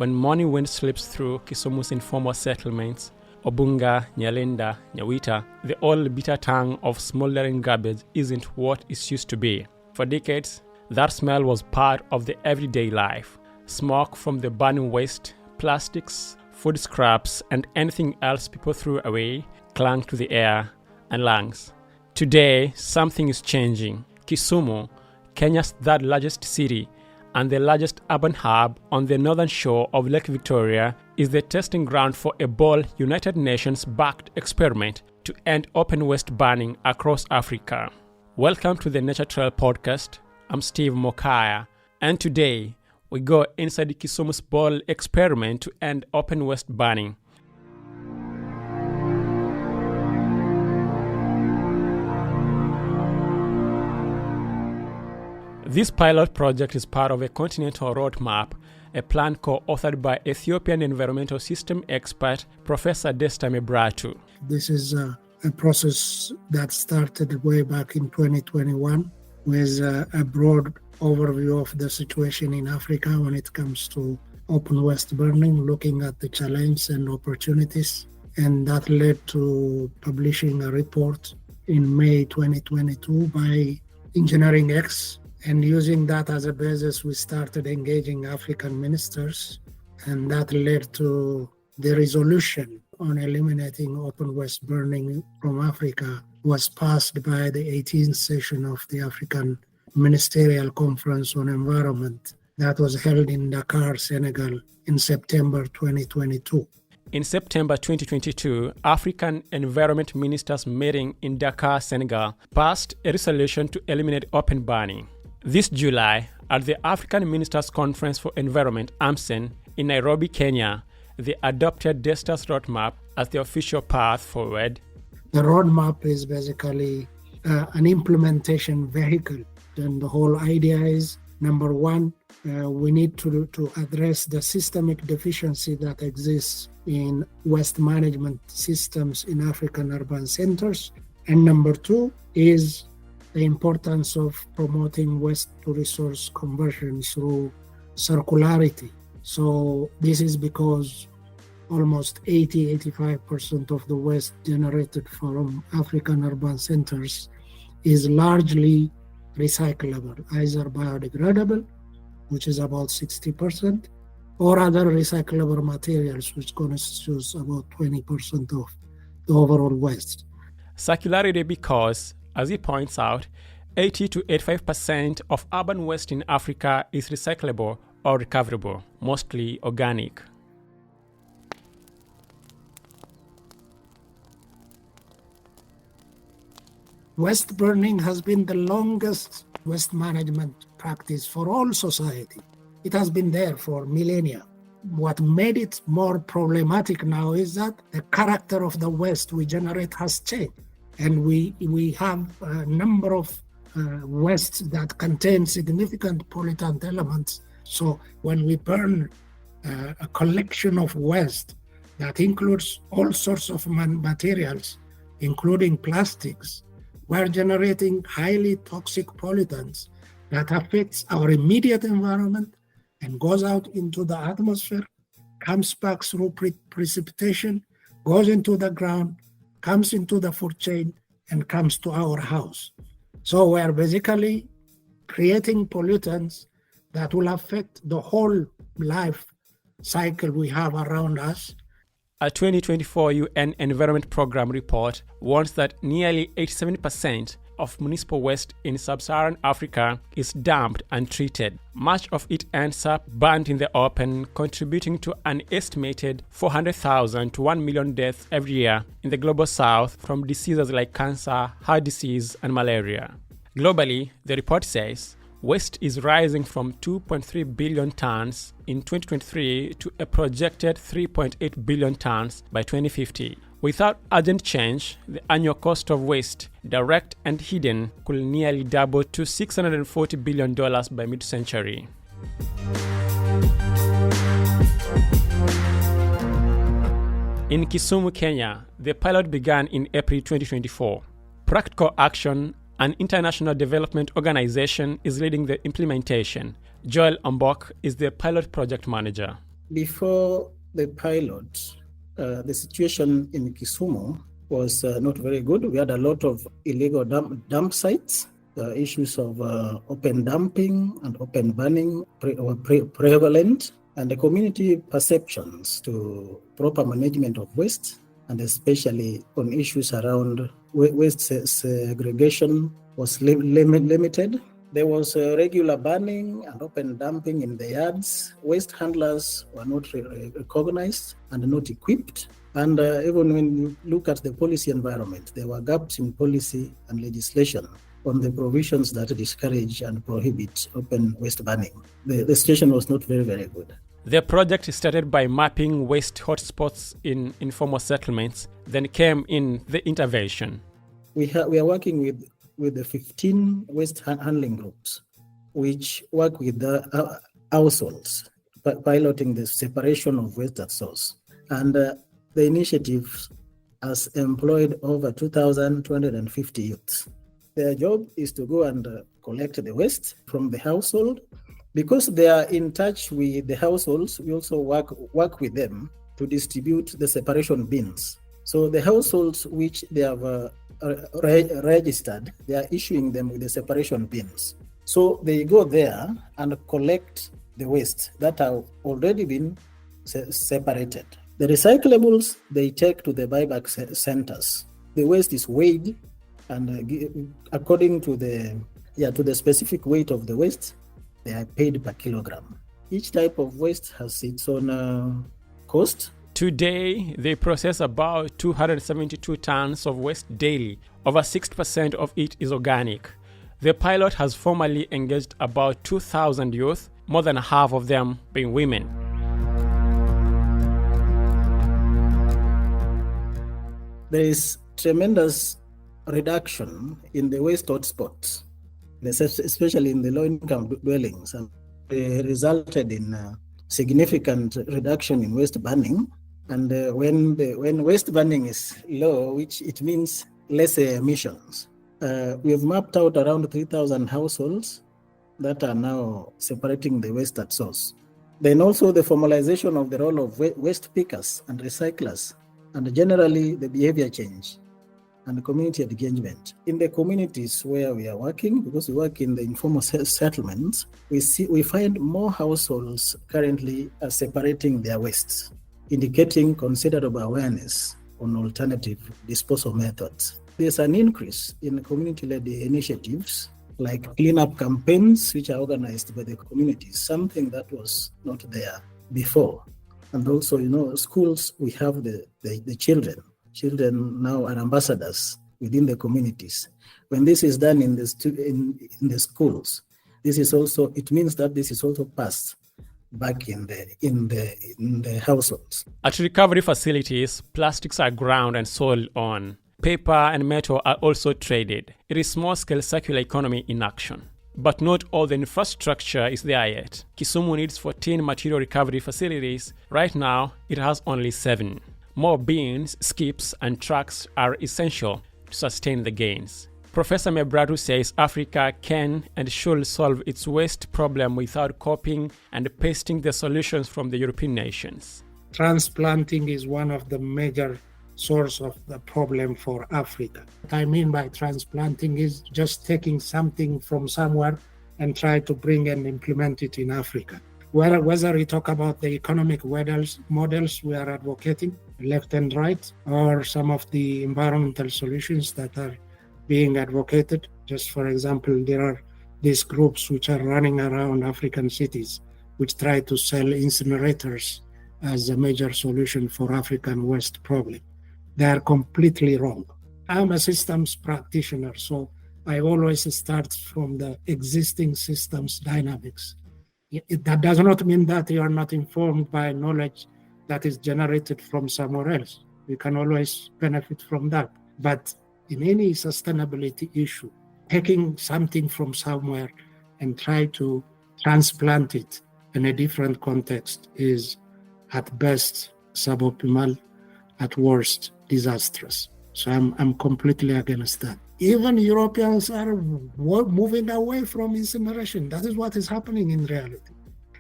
when morning wind slips through Kisumu's informal settlements, Obunga, Nyalenda, Nyawita, the old bitter tongue of smoldering garbage isn't what it used to be. For decades, that smell was part of the everyday life. Smoke from the burning waste, plastics, food scraps, and anything else people threw away clung to the air and lungs. Today, something is changing. Kisumu, Kenya's third largest city and the largest urban hub on the northern shore of Lake Victoria, is the testing ground for a bold United Nations-backed experiment to end open waste burning across Africa. Welcome to the Nature Trail podcast. I'm Steve Mokaya, and today we go inside Kisumu's bold experiment to end open waste burning. This pilot project is part of a continental roadmap, a plan co-authored by Ethiopian environmental system expert Professor Desta Mebratu. This is a process that started way back in 2021 with a broad overview of the situation in Africa when it comes to open waste burning, looking at the challenges and opportunities. And that led to publishing a report in May 2022 by Engineering X. And using that as a basis, we started engaging African ministers, and that led to the resolution on eliminating open waste burning from Africa was passed by the 18th session of the African Ministerial Conference on Environment that was held in Dakar, Senegal in September 2022. In September 2022, African environment ministers meeting in Dakar, Senegal, passed a resolution to eliminate open burning. This July, at the African Ministers' Conference for Environment, AMCEN, in Nairobi, Kenya, they adopted Desta's roadmap as the official path forward. The roadmap is basically an implementation vehicle. And the whole idea is, number one, we need to address the systemic deficiency that exists in waste management systems in African urban centers. And number two is the importance of promoting waste to resource conversion through circularity. So this is because almost 80-85% of the waste generated from African urban centers is largely recyclable, either biodegradable, which is about 60%, or other recyclable materials, which constitutes about 20% of the overall waste. Circularity because, as he points out, 80-85% of urban waste in Africa is recyclable or recoverable, mostly organic. Waste burning has been the longest waste management practice for all society. It has been there for millennia. What made it more problematic now is that the character of the waste we generate has changed. And we have a number of wastes that contain significant pollutant elements. So when we burn a collection of waste that includes all sorts of materials, including plastics, we're generating highly toxic pollutants that affects our immediate environment and goes out into the atmosphere, comes back through precipitation, goes into the ground, comes into the food chain, and comes to our house. So we're basically creating pollutants that will affect the whole life cycle we have around us. A 2024 UN Environment Programme report warns that nearly 87% of municipal waste in sub-Saharan Africa is dumped and treated. Much of it ends up burnt in the open, contributing to an estimated 400,000 to 1 million deaths every year in the global south from diseases like cancer, heart disease, and malaria. Globally, the report says, waste is rising from 2.3 billion tons in 2023 to a projected 3.8 billion tons by 2050. Without urgent change, the annual cost of waste, direct and hidden, could nearly double to $640 billion by mid-century. In Kisumu, Kenya, the pilot began in April 2024. Practical Action, an international development organization, is leading the implementation. Joel Ombok is the pilot project manager. Before the pilot, the situation in Kisumu was not very good. We had a lot of illegal dump sites. Issues of open dumping and open burning were prevalent, and the community perceptions to proper management of waste, and especially on issues around waste segregation, was limited. There was regular burning and open dumping in the yards. Waste handlers were not recognized and not equipped. And even when you look at the policy environment, there were gaps in policy and legislation on the provisions that discourage and prohibit open waste burning. The situation was not very, very good. The project started by mapping waste hotspots in informal settlements, then came in the intervention. We are working with the 15 waste handling groups, which work with the households, piloting the separation of waste at source. And the initiative has employed over 2,250 youths. Their job is to go and collect the waste from the household. Because they are in touch with the households, we also work with them to distribute the separation bins. So the households which they have registered, they are issuing them with the separation bins. So they go there and collect the waste that have already been separated. The recyclables, they take to the buyback centers. The waste is weighed, and according to the specific weight of the waste, they are paid per kilogram. Each type of waste has its own cost. Today, they process about 272 tons of waste daily. Over 60% of it is organic. The pilot has formally engaged about 2,000 youth, more than half of them being women. There is tremendous reduction in the waste hotspots, especially in the low-income dwellings, and resulted in significant reduction in waste burning. And when waste burning is low, which it means less emissions, we have mapped out around 3,000 households that are now separating the waste at source. Then also the formalization of the role of waste pickers and recyclers, and generally the behavior change and community engagement. In the communities where we are working, because we work in the informal settlements, we find more households currently are separating their wastes, indicating considerable awareness on alternative disposal methods. There's an increase in community-led initiatives like cleanup campaigns, which are organized by the communities, something that was not there before. And also, schools, we have the children. Children now are ambassadors within the communities. When this is done in the schools, it means that this is also passed back in the households. At recovery facilities, plastics are ground and sold on. Paper and metal are also traded. It is small-scale circular economy in action. But not all the infrastructure is there yet. Kisumu needs 14 material recovery facilities. Right now, it has only 7. More bins, skips, and trucks are essential to sustain the gains. Professor Mebratu says Africa can and should solve its waste problem without copying and pasting the solutions from the European nations. Transplanting is one of the major source of the problem for Africa. What I mean by transplanting is just taking something from somewhere and try to bring and implement it in Africa. Whether we talk about the economic models we are advocating, left and right, or some of the environmental solutions that are being advocated. Just for example, there are these groups which are running around African cities, which try to sell incinerators as a major solution for African waste problem. They are completely wrong. I'm a systems practitioner, so I always start from the existing systems dynamics. That does not mean that you are not informed by knowledge that is generated from somewhere else. We can always benefit from that. But in any sustainability issue, taking something from somewhere and try to transplant it in a different context is at best suboptimal, at worst disastrous. So I'm completely against that. Even Europeans are moving away from incineration. That is what is happening in reality.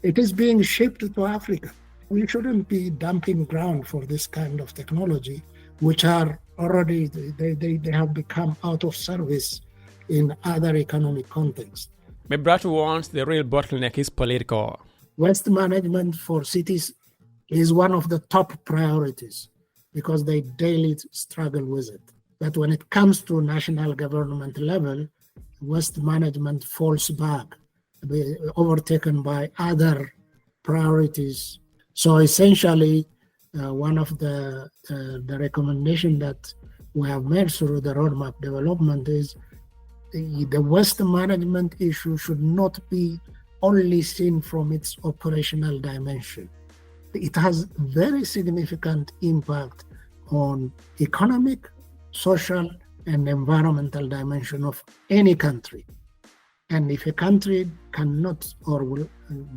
It is being shipped to Africa. We shouldn't be dumping ground for this kind of technology, which are already, they have become out of service in other economic contexts. Mebratu warns the real bottleneck is political. Waste management for cities is one of the top priorities because they daily struggle with it. But when it comes to national government level, waste management falls back, overtaken by other priorities. So essentially, one of the recommendation that we have made through the roadmap development is the waste management issue should not be only seen from its operational dimension. It has very significant impact on economic, social, and environmental dimension of any country. And if a country cannot or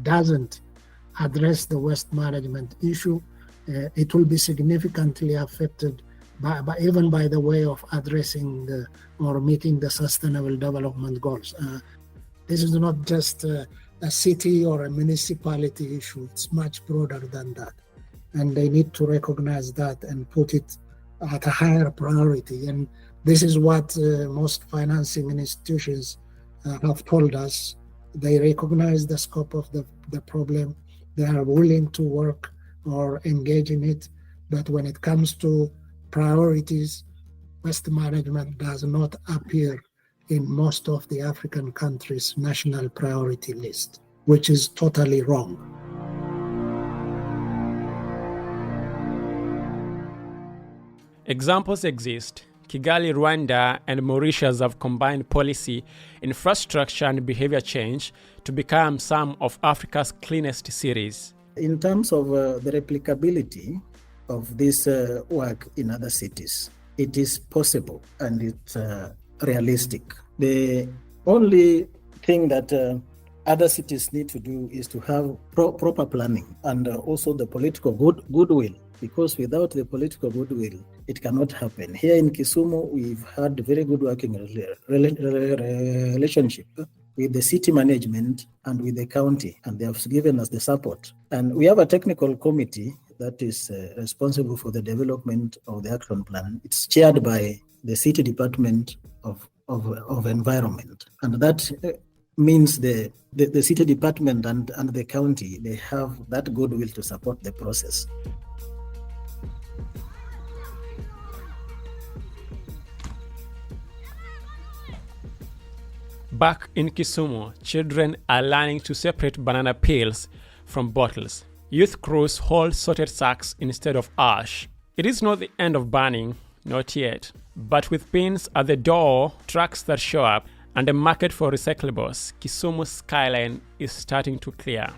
doesn't address the waste management issue, it will be significantly affected even by the way of addressing or meeting the sustainable development goals. This is not just a city or a municipality issue, it's much broader than that. And they need to recognize that and put it at a higher priority. And this is what most financing institutions have told us. They recognize the scope of the problem. They are willing to work or engage in it. But when it comes to priorities, waste management does not appear in most of the African countries' national priority list, which is totally wrong. Examples exist. Kigali, Rwanda, and Mauritius have combined policy, infrastructure, and behavior change to become some of Africa's cleanest cities. In terms of the replicability of this work in other cities, it is possible and it's realistic. The only thing that other cities need to do is to have proper planning and also the political goodwill, because without the political goodwill, it cannot happen. Here in Kisumu, we've had very good working relationship with the city management and with the county, and they have given us the support. And we have a technical committee that is responsible for the development of the action plan. It's chaired by the City Department of Environment. And that means the City Department and the county, they have that goodwill to support the process. Back in Kisumu, children are learning to separate banana peels from bottles. Youth crews hold sorted sacks instead of ash. It is not the end of burning, not yet. But with pins at the door, trucks that show up, and a market for recyclables, Kisumu's skyline is starting to clear.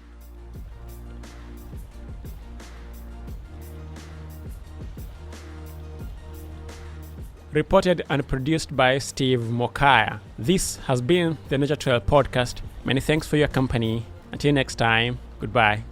Reported and produced by Steve Mokaya. This has been the Nature Trail podcast. Many thanks for your company. Until next time, goodbye.